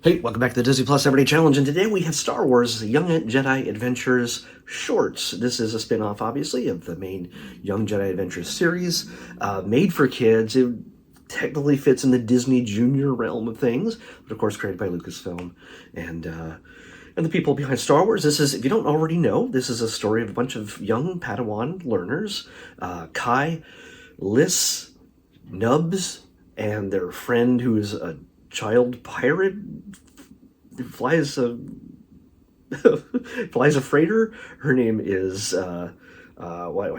Hey, welcome back to the Disney Plus Everyday Challenge, and today we have Star Wars Young Jedi Adventures Shorts. This is a spin-off, obviously, of the main Young Jedi Adventures series, made for kids. It technically fits in the Disney Junior realm of things, but of course created by Lucasfilm and the people behind Star Wars. This is, if you don't already know, this is a story of a bunch of young Padawan learners, Kai, Liss, Nubs, and their friend who is a child pirate flies a flies a freighter. Her name is why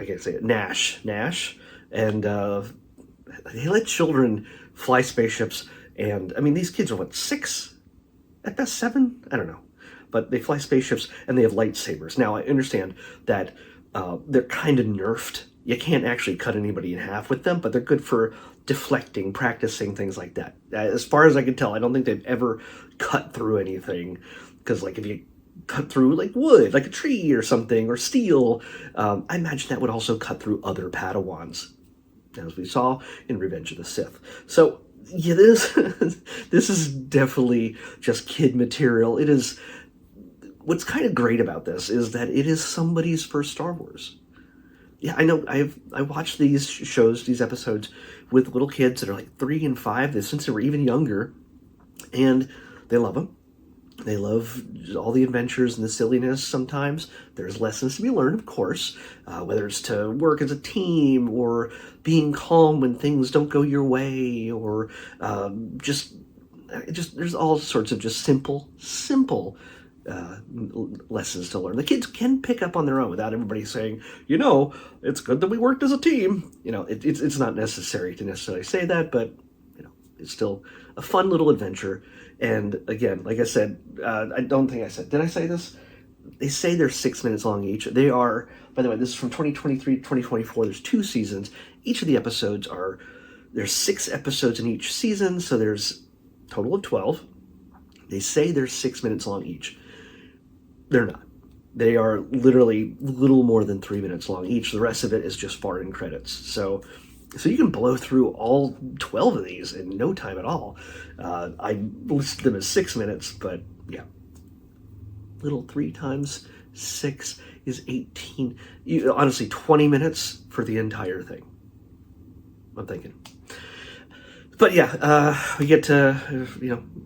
can't I say it? Nash, and they let children fly spaceships. And I mean, these kids are what, 6 at best, 7? I don't know, but they fly spaceships and they have lightsabers. Now I understand that they're kind of nerfed. You can't actually cut anybody in half with them, but they're good for deflecting, practicing, things like that. As far as I can tell, I don't think they've ever cut through anything, because like if you cut through like wood, like a tree or something, or steel, I imagine that would also cut through other Padawans, as we saw in Revenge of the Sith. So yeah, this is definitely just kid material. It is. What's kind of great about this is that it is somebody's first Star Wars. Yeah, I know. I watched these shows, these episodes, with little kids that are like 3 and 5, since they were even younger, and they love them. They love all the adventures and the silliness. Sometimes there's lessons to be learned, of course, whether it's to work as a team, or being calm when things don't go your way, or just there's all sorts of just simple lessons to learn. The kids can pick up on their own without everybody saying, it's good that we worked as a team. It's not necessary to necessarily say that, but it's still a fun little adventure. And again, like I said, I don't think I said, did I say this? They say they're 6 minutes long each. They are, by the way, this is from 2023 to 2024. There's 2 seasons. Each of the episodes there's 6 episodes in each season, so there's a total of 12. They say they're 6 minutes long each. They're not. They are literally little more than 3 minutes long each. The rest of it is just far-in credits. So you can blow through all 12 of these in no time at all. I listed them as 6 minutes, but yeah. Little 3 times 6 is 18. Honestly, 20 minutes for the entire thing, I'm thinking. But yeah, we get to,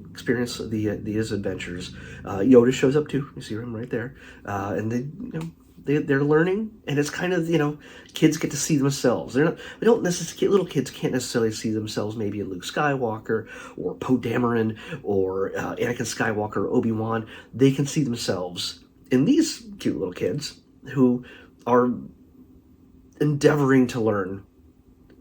experience these adventures. Yoda shows up too. You see him right there. And they're learning, and it's kind of, kids get to see themselves. Little kids can't necessarily see themselves maybe in Luke Skywalker or Poe Dameron or Anakin Skywalker or Obi-Wan. They can see themselves in these cute little kids who are endeavoring to learn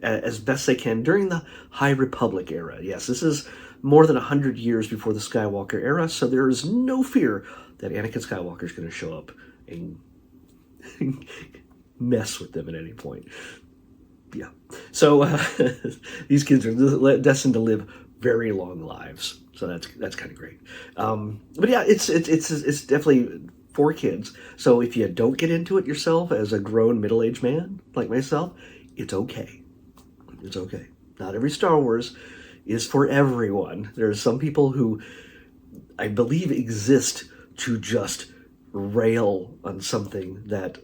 as best they can during the High Republic era. Yes, this is more than 100 years before the Skywalker era, so there is no fear that Anakin Skywalker is going to show up and mess with them at any point. Yeah. So these kids are destined to live very long lives. So that's kind of great. But yeah, it's definitely for kids. So if you don't get into it yourself as a grown middle-aged man like myself, it's okay. It's okay. Not every Star Wars is for everyone. There are some people who I believe exist to just rail on something that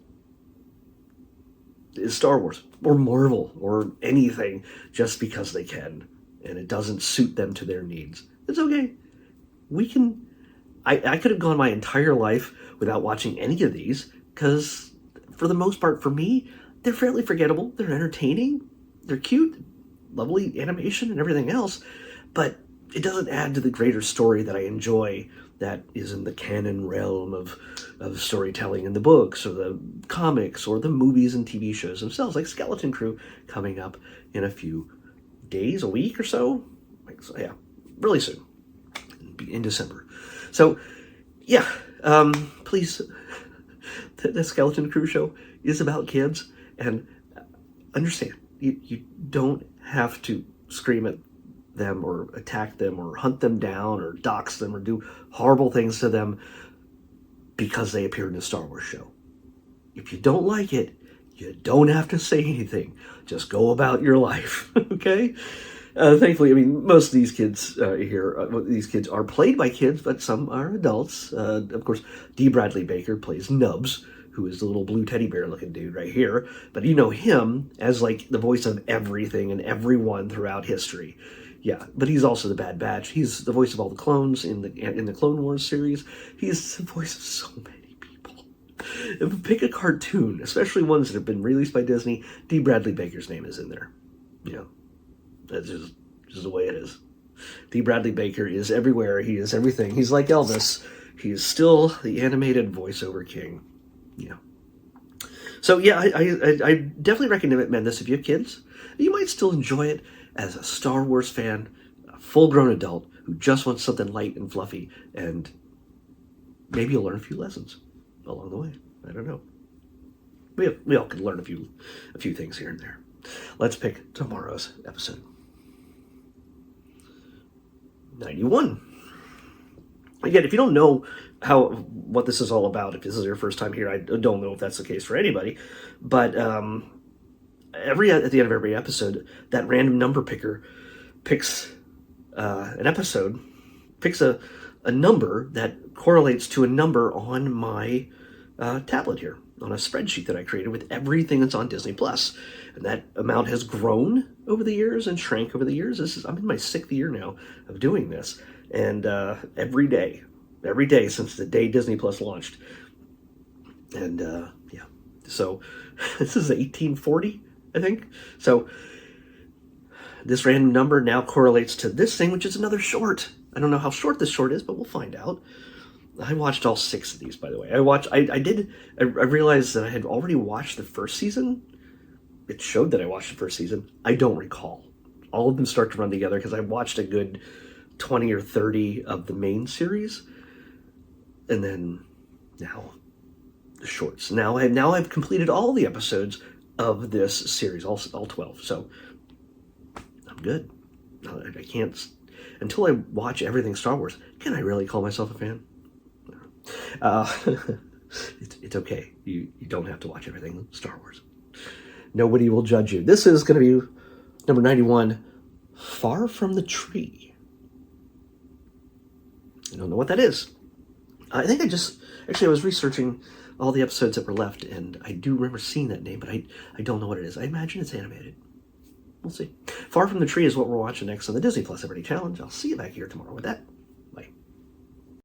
is Star Wars or Marvel or anything just because they can, and it doesn't suit them to their needs. It's okay. I could have gone my entire life without watching any of these, because for the most part, for me, they're fairly forgettable. They're entertaining. They're cute, lovely animation and everything else, but it doesn't add to the greater story that I enjoy, that is in the canon realm of storytelling in the books or the comics or the movies and TV shows themselves, like Skeleton Crew coming up in a few days, a week or so. Yeah, really soon, in December. So yeah, please, the Skeleton Crew show is about kids, and understand, you don't have to scream at them or attack them or hunt them down or dox them or do horrible things to them because they appeared in a Star Wars show. If you don't like it, you don't have to say anything. Just go about your life, okay? Thankfully, I mean, most of these kids these kids are played by kids, but some are adults. Of course, D. Bradley Baker plays Nubs, who is the little blue teddy bear looking dude right here. But you know him as like the voice of everything and everyone throughout history. Yeah, but he's also the Bad Batch. He's the voice of all the clones in the Clone Wars series. He's the voice of so many people. If you pick a cartoon, especially ones that have been released by Disney, D. Bradley Baker's name is in there. You know, that's just the way it is. D. Bradley Baker is everywhere. He is everything. He's like Elvis. He is still the animated voiceover king. Yeah. So yeah, I definitely recommend this if you have kids. You might still enjoy it as a Star Wars fan, a full-grown adult who just wants something light and fluffy, and maybe you'll learn a few lessons along the way. I don't know. We all can learn a few things here and there. Let's pick tomorrow's episode. 91. Again, if you don't know what this is all about, if this is your first time here, I don't know if that's the case for anybody, but at the end of every episode, that random number picker picks a number that correlates to a number on my tablet here, on a spreadsheet that I created with everything that's on Disney Plus. And that amount has grown over the years and shrank over the years. I'm in my 6th year now of doing this. And every day since the day Disney Plus launched. And yeah, so this is 1840, I think. So this random number now correlates to this thing, which is another short. I don't know how short this short is, but we'll find out. I watched all 6 of these, by the way. I realized that I had already watched the first season. It showed that I watched the first season. I don't recall. All of them start to run together because I watched a good 20 or 30 of the main series. And then now the shorts. Now I've completed all the episodes of this series, all 12. So I'm good. I can't, until I watch everything Star Wars, can I really call myself a fan? It's okay. You don't have to watch everything Star Wars. Nobody will judge you. This is going to be number 91, Far From the Tree. I don't know what that is. I think I was researching all the episodes that were left, and I do remember seeing that name, but I don't know what it is. I imagine it's animated. We'll see. Far From the Tree is what we're watching next on the Disney Plus Everyday Challenge. I'll see you back here tomorrow with that.